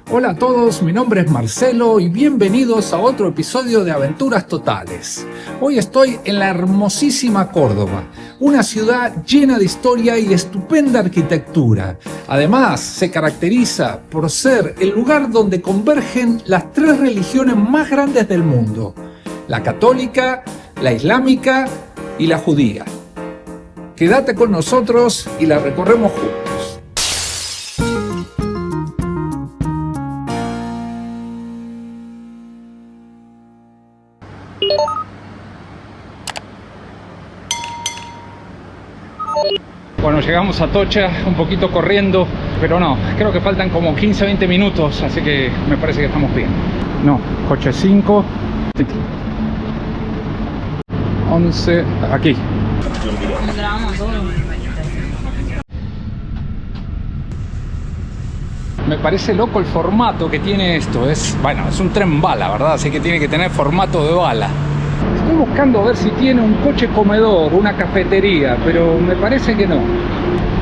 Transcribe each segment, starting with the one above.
Hola a todos, mi nombre es Marcelo y bienvenidos a otro episodio de Aventuras Totales. Hoy estoy en la hermosísima Córdoba, una ciudad llena de historia y estupenda arquitectura. Además, se caracteriza por ser el lugar donde convergen las tres religiones más grandes del mundo: la católica, la islámica y la judía. Quédate con nosotros y la recorremos juntos. Bueno, llegamos a Atocha un poquito corriendo, pero no, creo que faltan como 15-20 minutos, así que me parece que estamos bien. No, coche 5, 11, aquí. Me parece loco el formato que tiene esto. Es un tren bala, ¿verdad? Así que tiene que tener formato de bala. Estoy buscando a ver si tiene un coche comedor, una cafetería, pero me parece que no.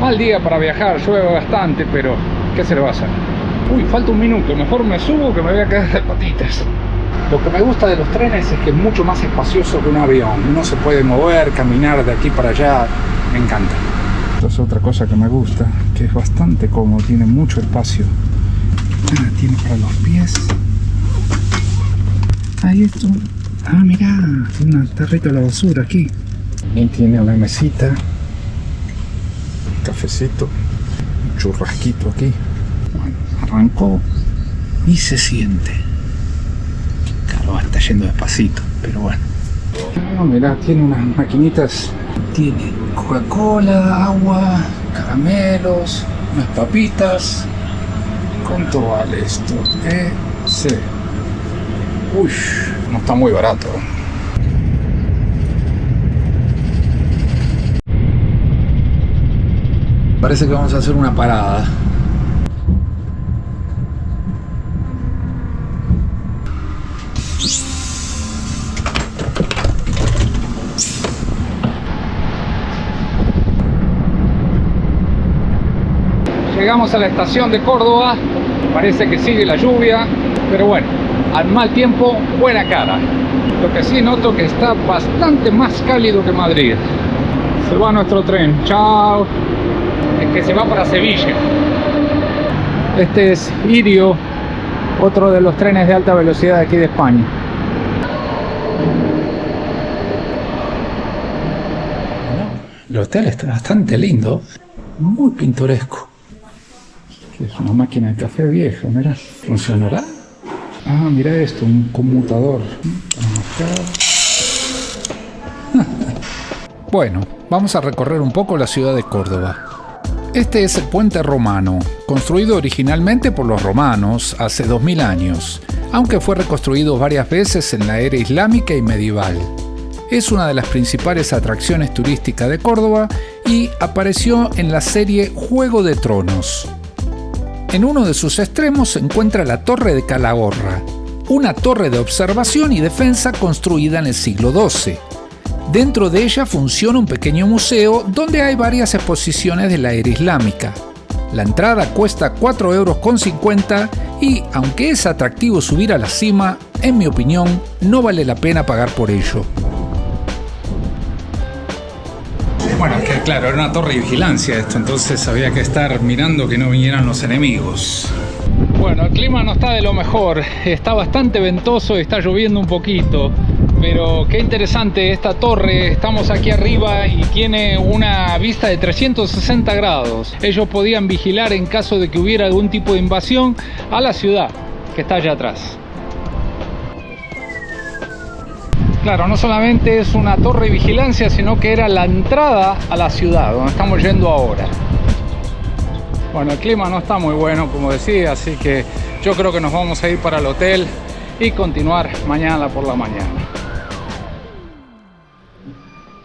Mal día para viajar, llueve bastante, pero ¿qué se le va a hacer? Uy, falta un minuto, mejor me subo que me voy a quedar de patitas. Lo que me gusta de los trenes es que es mucho más espacioso que un avión. Uno se puede mover, caminar de aquí para allá, me encanta. Esto es otra cosa que me gusta, que es bastante cómodo, tiene mucho espacio. Tiene para los pies. Ahí esto. Ah, mirá, tiene un tarrito de la basura aquí. También tiene una mesita, un cafecito, un churrasquito aquí. Bueno, arrancó y se siente. Claro, está yendo despacito, pero bueno. No, mirá, tiene unas maquinitas. Tiene Coca-Cola, agua, caramelos, unas papitas. ¿Cuánto vale esto? Sí. Uy, no está muy barato. Parece que vamos a hacer una parada. Llegamos a la estación de Córdoba. Parece que sigue la lluvia, pero bueno, al mal tiempo, buena cara. Lo que sí noto que está bastante más cálido que Madrid. Se va nuestro tren. Chao. Es que se va para Sevilla. Este es Irio, otro de los trenes de alta velocidad de aquí de España. El hotel está bastante lindo, muy pintoresco. Es una máquina de café vieja, mirá. ¿Funcionará? Ah, mira esto, un conmutador. Bueno, vamos a recorrer un poco la ciudad de Córdoba. Este es el puente romano, construido originalmente por los romanos hace 2000 años, aunque fue reconstruido varias veces en la era islámica y medieval. Es una de las principales atracciones turísticas de Córdoba y apareció en la serie Juego de Tronos. En uno de sus extremos se encuentra la Torre de Calahorra, una torre de observación y defensa construida en el siglo XII. Dentro de ella funciona un pequeño museo donde hay varias exposiciones de la era islámica. La entrada cuesta 4,50 € y, aunque es atractivo subir a la cima, en mi opinión, no vale la pena pagar por ello. Bueno, que claro, era una torre de vigilancia esto, entonces había que estar mirando que no vinieran los enemigos. Bueno, el clima no está de lo mejor, está bastante ventoso y está lloviendo un poquito, pero qué interesante esta torre. Estamos aquí arriba y tiene una vista de 360 grados. Ellos podían vigilar en caso de que hubiera algún tipo de invasión a la ciudad que está allá atrás. Claro, no solamente es una torre de vigilancia, sino que era la entrada a la ciudad, donde estamos yendo ahora. Bueno, el clima no está muy bueno, como decía, así que yo creo que nos vamos a ir para el hotel y continuar mañana por la mañana.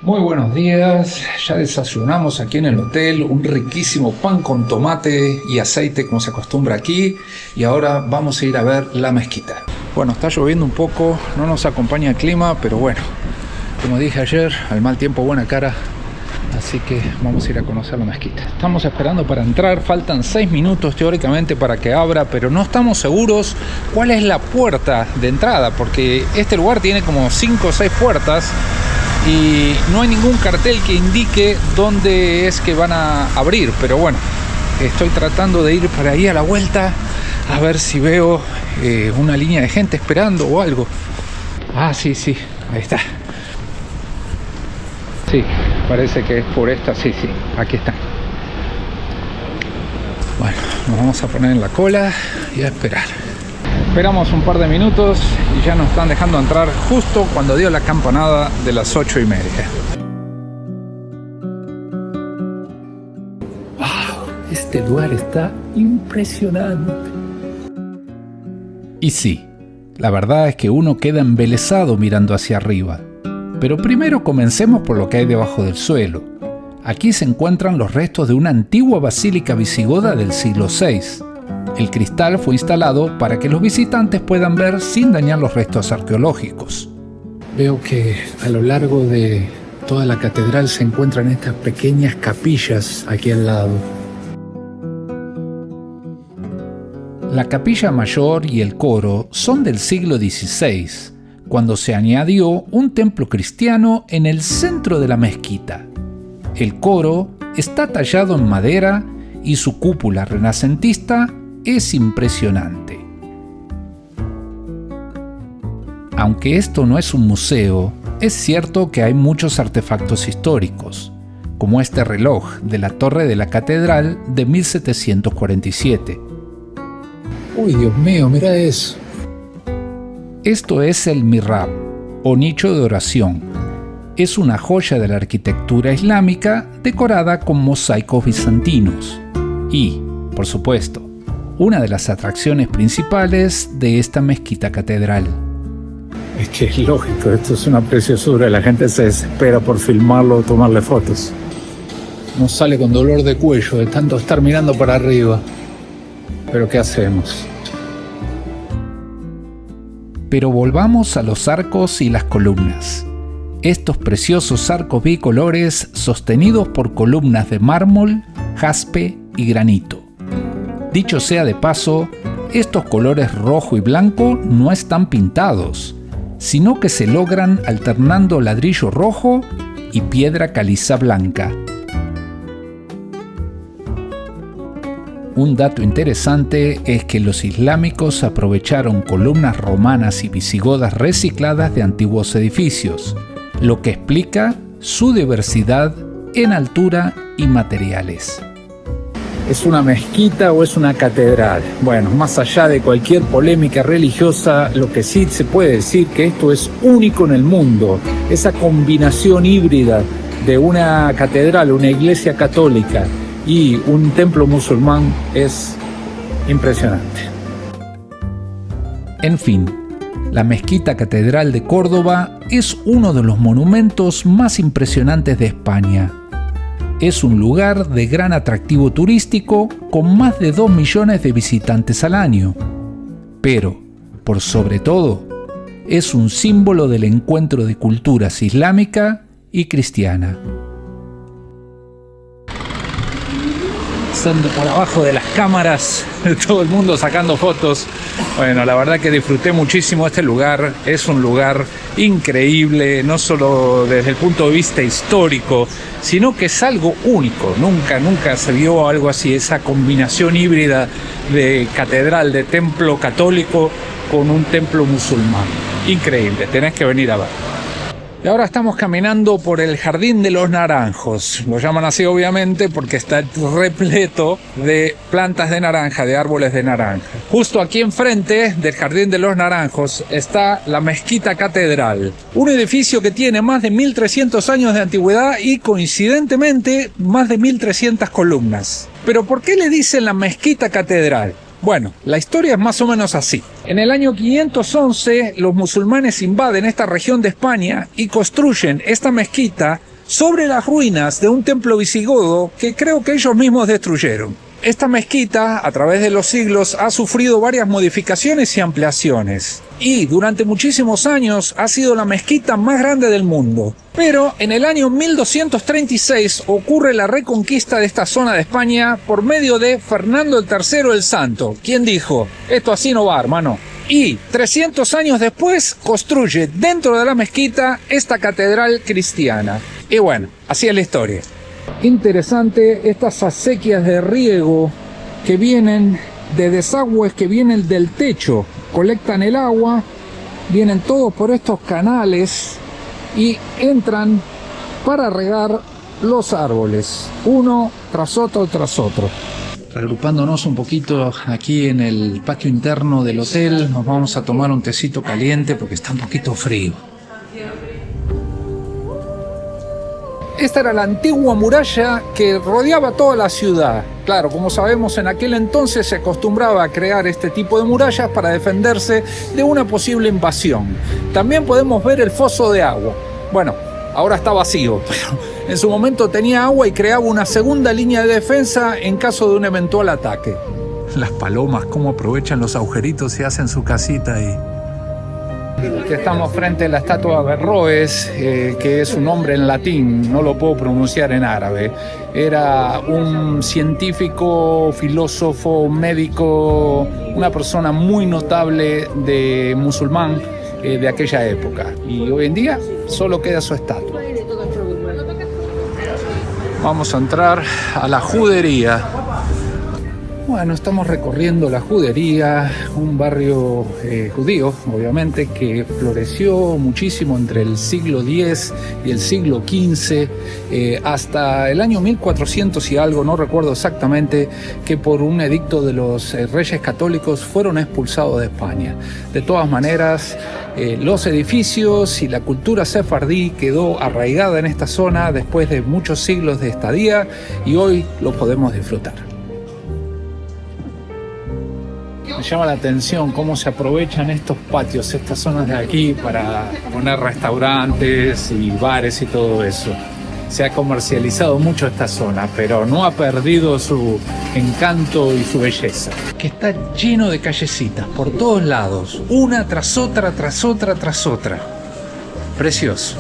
Muy buenos días, ya desayunamos aquí en el hotel, un riquísimo pan con tomate y aceite como se acostumbra aquí, y ahora vamos a ir a ver la mezquita. Bueno, está lloviendo un poco, no nos acompaña el clima, pero bueno, como dije ayer, al mal tiempo buena cara, Así que vamos a ir a conocer la mezquita. Estamos esperando para entrar, faltan 6 minutos teóricamente para que abra, pero no estamos seguros cuál es la puerta de entrada, porque este lugar tiene como 5 o 6 puertas y no hay ningún cartel que indique dónde es que van a abrir. Pero bueno, estoy tratando de ir para ahí a la vuelta a ver si veo una línea de gente esperando o algo. Ah, sí, ahí está. Sí, parece que es por esta, sí, aquí está. Bueno, nos vamos a poner en la cola y a esperar. Esperamos un par de minutos y ya nos están dejando entrar justo cuando dio la campanada de las 8:30. ¡Wow! Este lugar está impresionante. Y sí, la verdad es que uno queda embelesado mirando hacia arriba. Pero primero comencemos por lo que hay debajo del suelo. Aquí se encuentran los restos de una antigua basílica visigoda del siglo VI. El cristal fue instalado para que los visitantes puedan ver sin dañar los restos arqueológicos. Veo que a lo largo de toda la catedral se encuentran estas pequeñas capillas aquí al lado. La capilla mayor y el coro son del siglo XVI, cuando se añadió un templo cristiano en el centro de la mezquita. El coro está tallado en madera y su cúpula renacentista es impresionante. Aunque esto no es un museo, es cierto que hay muchos artefactos históricos, como este reloj de la torre de la catedral de 1747. ¡Uy, Dios mío, mira eso! Esto es el mihrab, o nicho de oración. Es una joya de la arquitectura islámica decorada con mosaicos bizantinos. Y, por supuesto, una de las atracciones principales de esta mezquita catedral. Es que es lógico, esto es una preciosura, la gente se desespera por filmarlo o tomarle fotos. Nos sale con dolor de cuello de tanto estar mirando para arriba. Pero ¿qué hacemos? Pero volvamos a los arcos y las columnas. Estos preciosos arcos bicolores sostenidos por columnas de mármol, jaspe y granito. Dicho sea de paso, estos colores rojo y blanco no están pintados, sino que se logran alternando ladrillo rojo y piedra caliza blanca. Un dato interesante es que los islámicos aprovecharon columnas romanas y visigodas recicladas de antiguos edificios, lo que explica su diversidad en altura y materiales. ¿Es una mezquita o es una catedral? Bueno, más allá de cualquier polémica religiosa, lo que sí se puede decir que esto es único en el mundo. Esa combinación híbrida de una catedral, una iglesia católica y un templo musulmán es impresionante. En fin, la Mezquita Catedral de Córdoba es uno de los monumentos más impresionantes de España. Es un lugar de gran atractivo turístico con más de 2 millones de visitantes al año. Pero, por sobre todo, es un símbolo del encuentro de culturas islámica y cristiana. Pasando por abajo de las cámaras, todo el mundo sacando fotos. Bueno, la verdad que disfruté muchísimo este lugar. Es un lugar increíble, no solo desde el punto de vista histórico, sino que es algo único. Nunca se vio algo así, esa combinación híbrida de catedral, de templo católico con un templo musulmán. Increíble, tenés que venir a ver. Y ahora estamos caminando por el Jardín de los Naranjos. Lo llaman así obviamente porque está repleto de plantas de naranja, de árboles de naranja. Justo aquí enfrente del Jardín de los Naranjos está la Mezquita Catedral. Un edificio que tiene más de 1300 años de antigüedad y coincidentemente más de 1300 columnas. ¿Pero por qué le dicen la Mezquita Catedral? Bueno, la historia es más o menos así. En el año 511, los musulmanes invaden esta región de España y construyen esta mezquita sobre las ruinas de un templo visigodo que creo que ellos mismos destruyeron. Esta mezquita, a través de los siglos, ha sufrido varias modificaciones y ampliaciones. Y durante muchísimos años ha sido la mezquita más grande del mundo. Pero en el año 1236 ocurre la reconquista de esta zona de España por medio de Fernando el III el Santo, quien dijo: esto así no va, hermano. Y 300 años después construye dentro de la mezquita esta catedral cristiana. Y bueno, así es la historia. Interesante estas acequias de riego que vienen de desagües que vienen del techo, colectan el agua, vienen todos por estos canales y entran para regar los árboles, uno tras otro tras otro. Reagrupándonos un poquito aquí en el patio interno del hotel, nos vamos a tomar un tecito caliente porque está un poquito frío. Esta era la antigua muralla que rodeaba toda la ciudad. Claro, como sabemos, en aquel entonces se acostumbraba a crear este tipo de murallas para defenderse de una posible invasión. También podemos ver el foso de agua. Bueno, ahora está vacío, pero en su momento tenía agua y creaba una segunda línea de defensa en caso de un eventual ataque. Las palomas, cómo aprovechan los agujeritos y hacen su casita ahí. Estamos frente a la estatua de Averroes, que es un nombre en latín, no lo puedo pronunciar en árabe. Era un científico, filósofo, médico, una persona muy notable de musulmán de aquella época. Y hoy en día solo queda su estatua. Vamos a entrar a la judería. Bueno, estamos recorriendo la judería, un barrio judío, obviamente, que floreció muchísimo entre el siglo X y el siglo XV, hasta el año 1400 y algo, no recuerdo exactamente, que por un edicto de los reyes católicos fueron expulsados de España. De todas maneras, los edificios y la cultura sefardí quedó arraigada en esta zona después de muchos siglos de estadía y hoy lo podemos disfrutar. Me llama la atención cómo se aprovechan estos patios, estas zonas de aquí para poner restaurantes y bares y todo eso. Se ha comercializado mucho esta zona, pero no ha perdido su encanto y su belleza. Que está lleno de callecitas por todos lados, una tras otra, tras otra, tras otra. Precioso.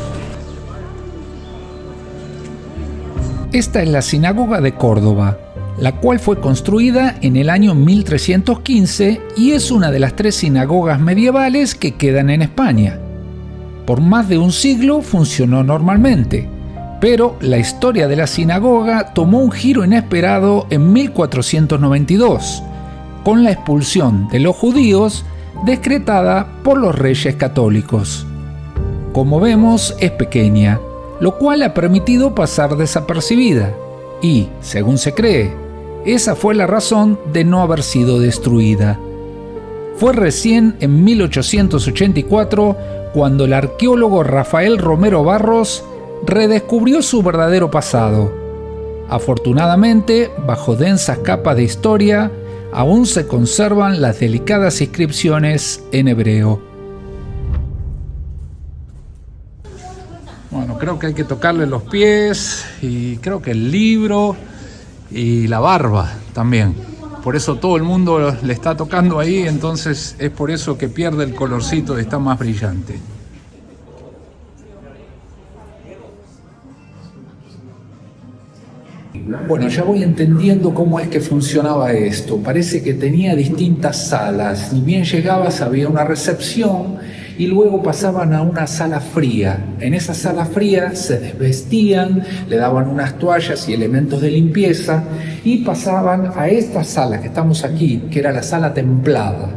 Esta es la sinagoga de Córdoba, la cual fue construida en el año 1315 y es una de las 3 sinagogas medievales que quedan en España. Por más de un siglo funcionó normalmente, pero la historia de la sinagoga tomó un giro inesperado en 1492, con la expulsión de los judíos decretada por los reyes católicos. Como vemos, es pequeña, lo cual ha permitido pasar desapercibida y, según se cree, esa fue la razón de no haber sido destruida. Fue recién en 1884 cuando el arqueólogo Rafael Romero Barros redescubrió su verdadero pasado. Afortunadamente, bajo densas capas de historia, aún se conservan las delicadas inscripciones en hebreo. Bueno, creo que hay que tocarle los pies y creo que el libro y la barba también. Por eso todo el mundo le está tocando ahí, entonces es por eso que pierde el colorcito y está más brillante. Bueno, ya voy entendiendo cómo es que funcionaba esto. Parece que tenía distintas salas. Ni bien llegabas, había una recepción y luego pasaban a una sala fría. En esa sala fría se desvestían, le daban unas toallas y elementos de limpieza y pasaban a esta sala que estamos aquí, que era la sala templada.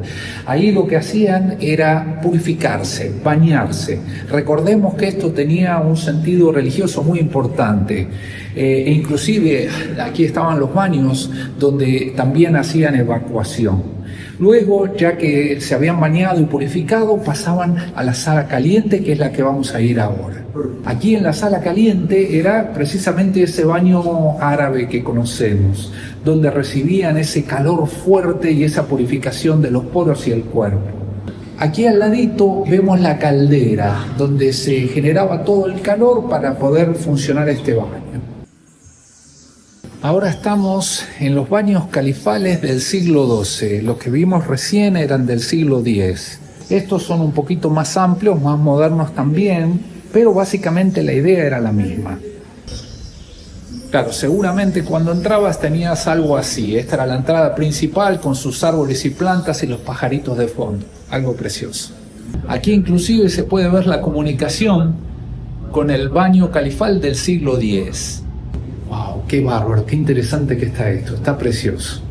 Ahí lo que hacían era purificarse, bañarse. Recordemos que esto tenía un sentido religioso muy importante. E inclusive aquí estaban los baños donde también hacían evacuación. Luego, ya que se habían bañado y purificado, pasaban a la sala caliente, que es la que vamos a ir ahora. Aquí en la sala caliente era precisamente ese baño árabe que conocemos, donde recibían ese calor fuerte y esa purificación de los poros y el cuerpo. Aquí al ladito vemos la caldera, donde se generaba todo el calor para poder funcionar este baño. Ahora estamos en los baños califales del siglo XII. Los que vimos recién eran del siglo X. Estos son un poquito más amplios, más modernos también, pero básicamente la idea era la misma. Claro, seguramente cuando entrabas tenías algo así. Esta era la entrada principal con sus árboles y plantas y los pajaritos de fondo. Algo precioso. Aquí inclusive se puede ver la comunicación con el baño califal del siglo X. ¡Wow! ¡Qué bárbaro! ¡Qué interesante que está esto! Está precioso.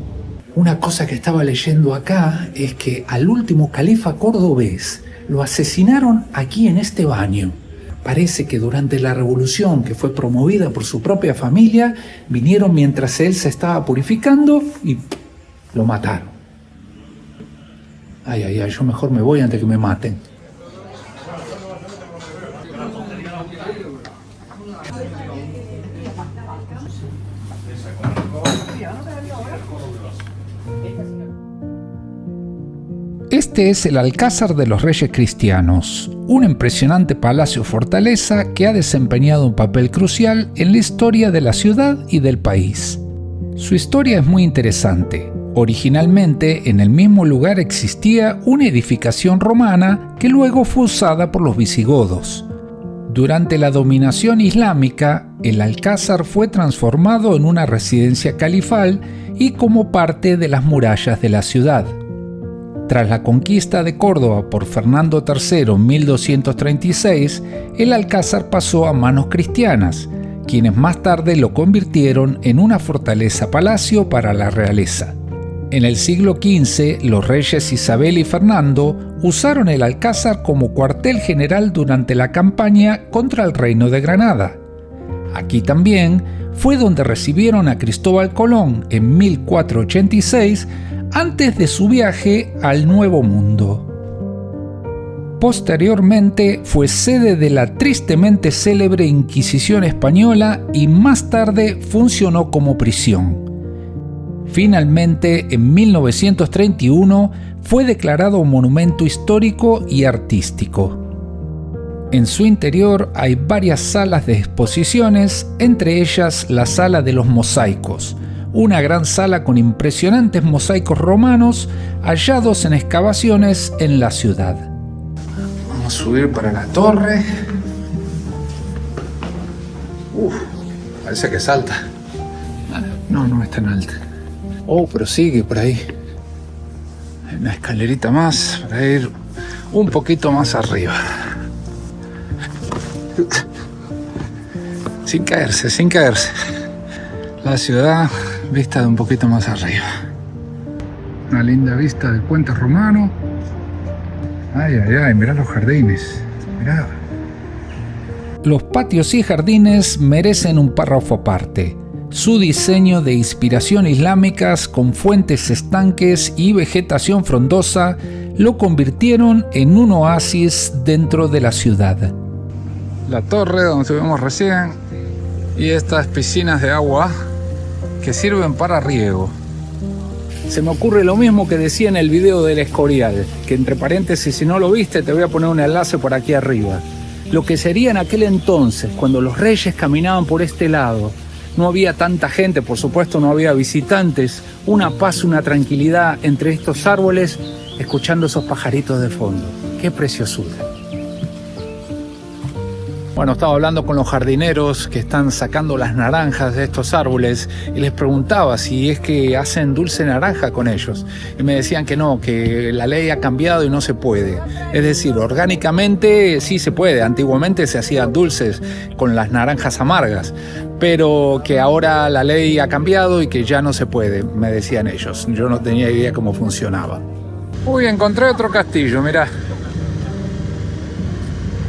Una cosa que estaba leyendo acá es que al último califa cordobés lo asesinaron aquí en este baño. Parece que durante la revolución, que fue promovida por su propia familia, vinieron mientras él se estaba purificando y lo mataron. Ay, ay, ay, yo mejor me voy antes que me maten. Este es el Alcázar de los Reyes Cristianos, un impresionante palacio-fortaleza que ha desempeñado un papel crucial en la historia de la ciudad y del país. Su historia es muy interesante. Originalmente, en el mismo lugar existía una edificación romana que luego fue usada por los visigodos. Durante la dominación islámica, el Alcázar fue transformado en una residencia califal y como parte de las murallas de la ciudad. Tras la conquista de Córdoba por Fernando III en 1236, el Alcázar pasó a manos cristianas, quienes más tarde lo convirtieron en una fortaleza-palacio para la realeza. En el siglo XV, los reyes Isabel y Fernando usaron el Alcázar como cuartel general durante la campaña contra el Reino de Granada. Aquí también fue donde recibieron a Cristóbal Colón en 1486, antes de su viaje al Nuevo Mundo. Posteriormente fue sede de la tristemente célebre Inquisición española y más tarde funcionó como prisión. Finalmente, en 1931, fue declarado monumento histórico y artístico. En su interior hay varias salas de exposiciones, entre ellas la Sala de los Mosaicos, una gran sala con impresionantes mosaicos romanos hallados en excavaciones en la ciudad. Vamos a subir para la torre. Parece que salta. No es tan alta. Pero sigue por ahí. Hay una escalerita más para ir un poquito más arriba. Sin caerse. La ciudad vista de un poquito más arriba. Una linda vista del puente romano. Ay, mirá los jardines. Mirá. Los patios y jardines merecen un párrafo aparte. Su diseño de inspiración islámicas con fuentes, estanques y vegetación frondosa lo convirtieron en un oasis dentro de la ciudad. La torre donde estuvimos recién y estas piscinas de agua que sirven para riego. Se me ocurre lo mismo que decía en el video del Escorial, que entre paréntesis, si no lo viste, te voy a poner un enlace por aquí arriba. Lo que sería en aquel entonces, cuando los reyes caminaban por este lado, no había tanta gente, por supuesto no había visitantes, una paz, una tranquilidad entre estos árboles, escuchando esos pajaritos de fondo. ¡Qué preciosura! Bueno, estaba hablando con los jardineros que están sacando las naranjas de estos árboles y les preguntaba si es que hacen dulce naranja con ellos. Y me decían que no, que la ley ha cambiado y no se puede. Es decir, orgánicamente sí se puede. Antiguamente se hacían dulces con las naranjas amargas, pero que ahora la ley ha cambiado y que ya no se puede, me decían ellos. Yo no tenía idea cómo funcionaba. Uy, encontré otro castillo, mirá.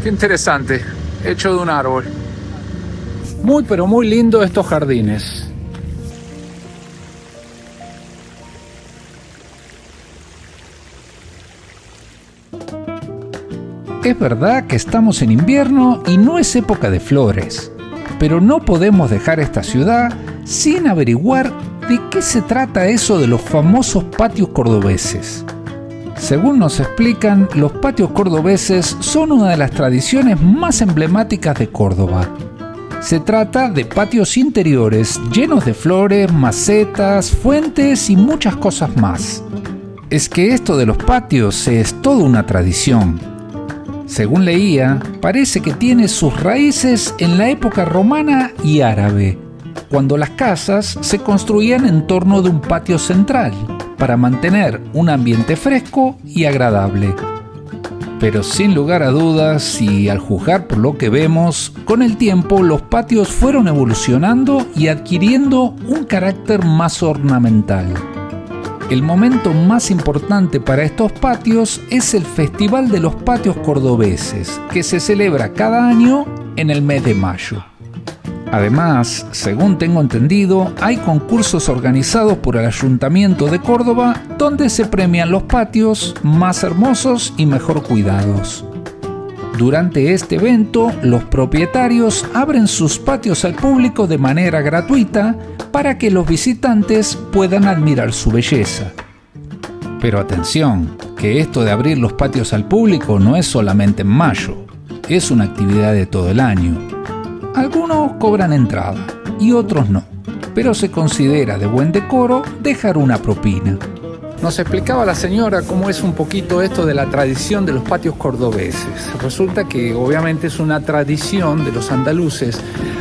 Qué interesante. Hecho de un árbol. Muy pero muy lindo estos jardines. Es verdad que estamos en invierno y no es época de flores, pero no podemos dejar esta ciudad sin averiguar de qué se trata eso de los famosos patios cordobeses. Según nos explican, los patios cordobeses son una de las tradiciones más emblemáticas de Córdoba. Se trata de patios interiores llenos de flores, macetas, fuentes y muchas cosas más. Es que esto de los patios es toda una tradición. Según leía, parece que tiene sus raíces en la época romana y árabe, cuando las casas se construían en torno de un patio central para mantener un ambiente fresco y agradable. Pero sin lugar a dudas, y al juzgar por lo que vemos, con el tiempo los patios fueron evolucionando y adquiriendo un carácter más ornamental. El momento más importante para estos patios es el Festival de los Patios Cordobeses, que se celebra cada año en el mes de mayo. Además, según tengo entendido, hay concursos organizados por el Ayuntamiento de Córdoba donde se premian los patios más hermosos y mejor cuidados. Durante este evento, los propietarios abren sus patios al público de manera gratuita para que los visitantes puedan admirar su belleza. Pero atención, que esto de abrir los patios al público no es solamente en mayo, es una actividad de todo el año. Algunos cobran entrada y otros no, pero se considera de buen decoro dejar una propina. Nos explicaba la señora cómo es un poquito esto de la tradición de los patios cordobeses. Resulta que obviamente es una tradición de los andaluces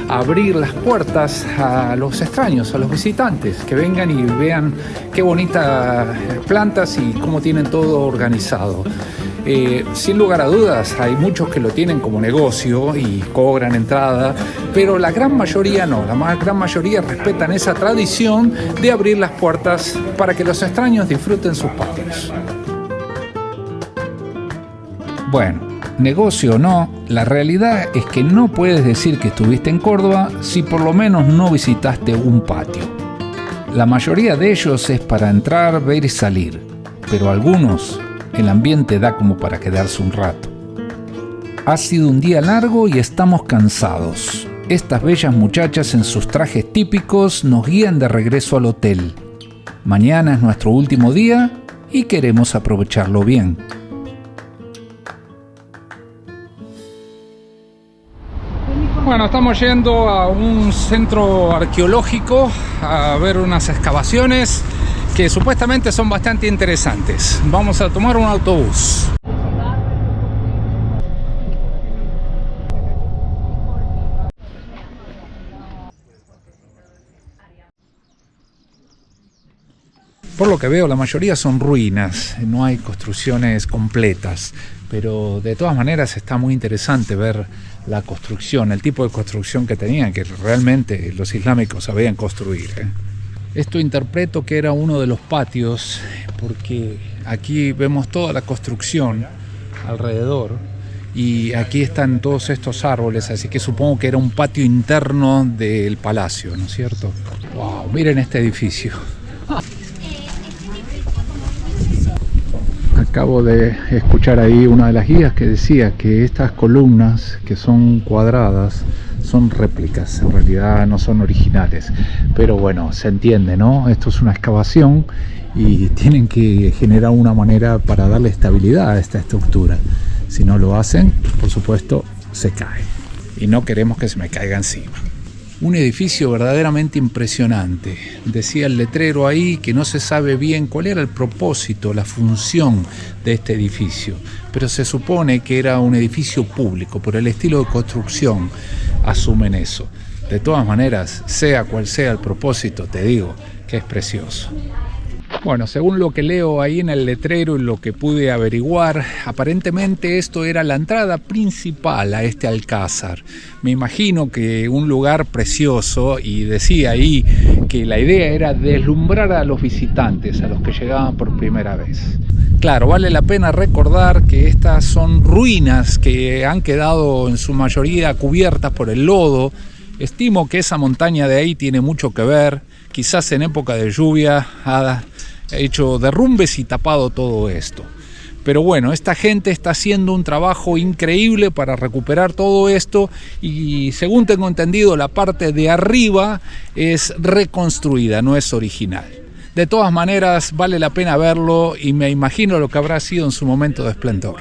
abrir las puertas a los extraños, a los visitantes, que vengan y vean qué bonitas plantas y cómo tienen todo organizado. Sin lugar a dudas, hay muchos que lo tienen como negocio y cobran entrada, pero la gran mayoría no, la gran mayoría respetan esa tradición de abrir las puertas para que los extraños disfruten sus patios. Bueno, negocio o no, la realidad es que no puedes decir que estuviste en Córdoba si por lo menos no visitaste un patio. La mayoría de ellos es para entrar, ver y salir, pero algunos el ambiente da como para quedarse un rato. Ha sido un día largo y estamos cansados. Estas bellas muchachas en sus trajes típicos nos guían de regreso al hotel. Mañana es nuestro último día y queremos aprovecharlo bien. Bueno, estamos yendo a un centro arqueológico a ver unas excavaciones que supuestamente son bastante interesantes. Vamos a tomar un autobús. Por lo que veo, la mayoría son ruinas, no hay construcciones completas, pero de todas maneras está muy interesante ver la construcción, el tipo de construcción que tenían, que realmente los islámicos sabían construir. Esto interpreto que era uno de los patios, porque aquí vemos toda la construcción alrededor y aquí están todos estos árboles, así que supongo que era un patio interno del palacio, ¿no es cierto? ¡Wow! Miren este edificio. Acabo de escuchar ahí una de las guías que decía que estas columnas, que son cuadradas, son réplicas, en realidad no son originales, pero bueno, se entiende, ¿no? Esto es una excavación y tienen que generar una manera para darle estabilidad a esta estructura. Si no lo hacen, por supuesto, se cae y no queremos que se me caiga encima. Un edificio verdaderamente impresionante. Decía el letrero ahí que no se sabe bien cuál era el propósito, la función de este edificio, pero se supone que era un edificio público, por el estilo de construcción asumen eso. De todas maneras, sea cual sea el propósito, te digo que es precioso. Bueno, según lo que leo ahí en el letrero y lo que pude averiguar, aparentemente esto era la entrada principal a este alcázar. Me imagino que un lugar precioso, y decía ahí que la idea era deslumbrar a los visitantes, a los que llegaban por primera vez. Claro, vale la pena recordar que estas son ruinas que han quedado en su mayoría cubiertas por el lodo. Estimo que esa montaña de ahí tiene mucho que ver. Quizás en época de lluvia ha hecho derrumbes y tapado todo esto. Pero bueno, esta gente está haciendo un trabajo increíble para recuperar todo esto y según tengo entendido, la parte de arriba es reconstruida, no es original. De todas maneras, vale la pena verlo y me imagino lo que habrá sido en su momento de esplendor.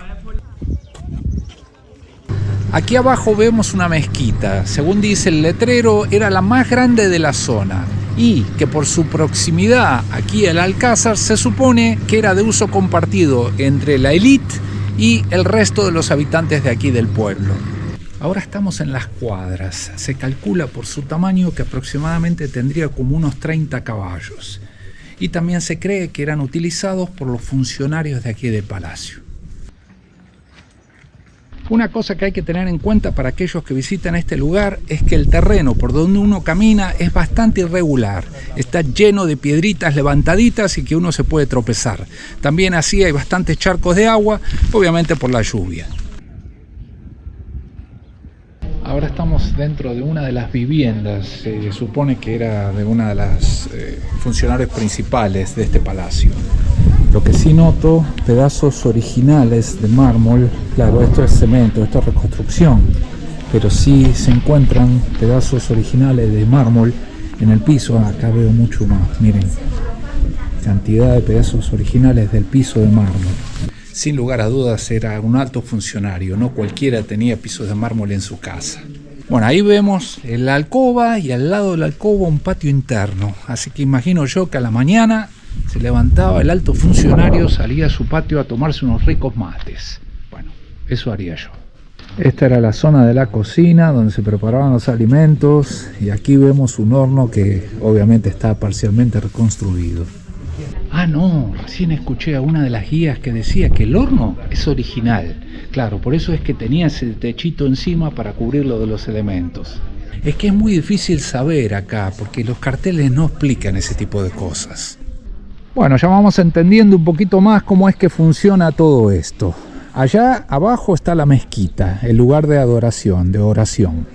Aquí abajo vemos una mezquita. Según dice el letrero, era la más grande de la zona y que por su proximidad aquí al Alcázar se supone que era de uso compartido entre la élite y el resto de los habitantes de aquí del pueblo. Ahora estamos en las cuadras. Se calcula por su tamaño que aproximadamente tendría como unos 30 caballos. Y también se cree que eran utilizados por los funcionarios de aquí del palacio. Una cosa que hay que tener en cuenta para aquellos que visitan este lugar es que el terreno por donde uno camina es bastante irregular. Está lleno de piedritas levantaditas y que uno se puede tropezar. También así hay bastantes charcos de agua, obviamente por la lluvia. Ahora estamos dentro de una de las viviendas, se supone que era de una de las funcionarios principales de este palacio. Lo que sí noto, pedazos originales de mármol. Claro, esto es cemento, esto es reconstrucción, pero sí se encuentran pedazos originales de mármol en el piso. Acá veo mucho más, miren, cantidad de pedazos originales del piso de mármol. Sin lugar a dudas era un alto funcionario, no cualquiera tenía pisos de mármol en su casa. Bueno, ahí vemos la alcoba y al lado de la alcoba un patio interno, así que imagino yo que a la mañana se levantaba el alto funcionario, salía a su patio a tomarse unos ricos mates. Bueno, eso haría yo. Esta era la zona de la cocina donde se preparaban los alimentos y aquí vemos un horno que obviamente está parcialmente reconstruido. Ah, no, recién escuché a una de las guías que decía que el horno es original. Claro, por eso es que tenía ese techito encima para cubrirlo de los elementos. Es que es muy difícil saber acá porque los carteles no explican ese tipo de cosas. Bueno, ya vamos entendiendo un poquito más cómo es que funciona todo esto. Allá abajo está la mezquita, el lugar de adoración, de oración.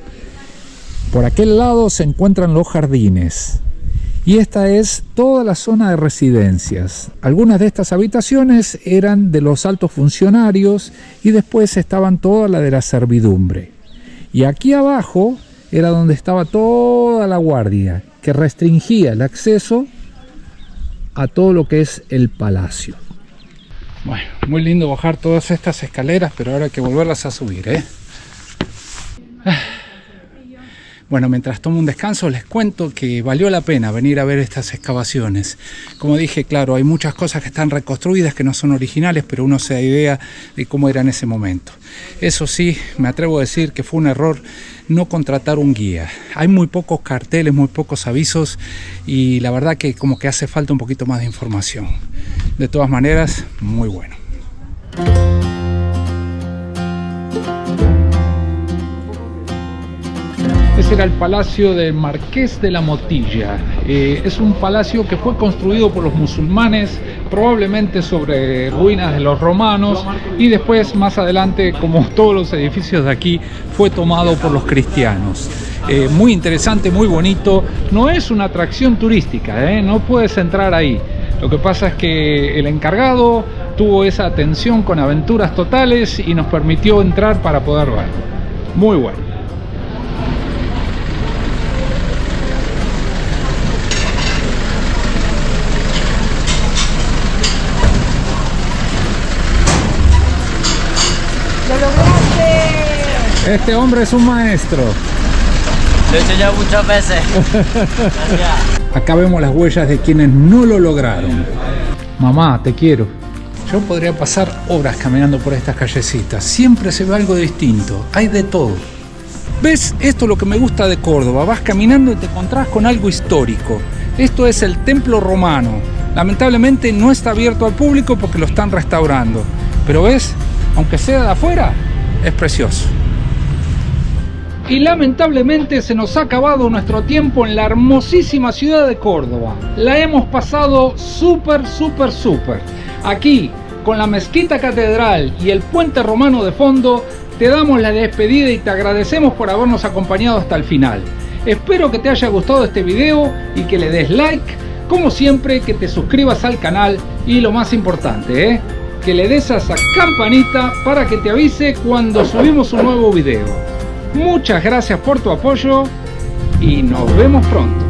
Por aquel lado se encuentran los jardines. Y esta es toda la zona de residencias. Algunas de estas habitaciones eran de los altos funcionarios y después estaban toda la de la servidumbre. Y aquí abajo era donde estaba toda la guardia, que restringía el acceso a todo lo que es el palacio. Bueno, muy lindo bajar todas estas escaleras, pero ahora hay que volverlas a subir, ¿eh? Bueno, mientras tomo un descanso les cuento que valió la pena venir a ver estas excavaciones. Como dije, claro, hay muchas cosas que están reconstruidas que no son originales, pero uno se da idea de cómo era en ese momento. Eso sí, me atrevo a decir que fue un error no contratar un guía. Hay muy pocos carteles, muy pocos avisos y la verdad que como que hace falta un poquito más de información. De todas maneras, muy bueno. Ese era el palacio del Marqués de la Motilla. Es un palacio que fue construido por los musulmanes, probablemente sobre ruinas de los romanos, y después, más adelante, como todos los edificios de aquí, fue tomado por los cristianos. Muy interesante, muy bonito. No es una atracción turística, no puedes entrar ahí. Lo que pasa es que el encargado tuvo esa atención con aventuras totales y nos permitió entrar para poder ver. Muy bueno. Este hombre es un maestro. Lo he hecho ya muchas veces. Acá vemos las huellas de quienes no lo lograron. Mamá, te quiero. Yo podría pasar horas caminando por estas callecitas. Siempre se ve algo distinto. Hay de todo. ¿Ves? Esto es lo que me gusta de Córdoba. Vas caminando y te encontrás con algo histórico. Esto es el Templo Romano. Lamentablemente no está abierto al público porque lo están restaurando. Pero ¿ves? Aunque sea de afuera, es precioso. Y lamentablemente se nos ha acabado nuestro tiempo en la hermosísima ciudad de Córdoba. La hemos pasado súper. Aquí, con la mezquita catedral y el puente romano de fondo, te damos la despedida y te agradecemos por habernos acompañado hasta el final. Espero que te haya gustado este video y que le des like. Como siempre, que te suscribas al canal y lo más importante, que le des a esa campanita para que te avise cuando subimos un nuevo video. Muchas gracias por tu apoyo y nos vemos pronto.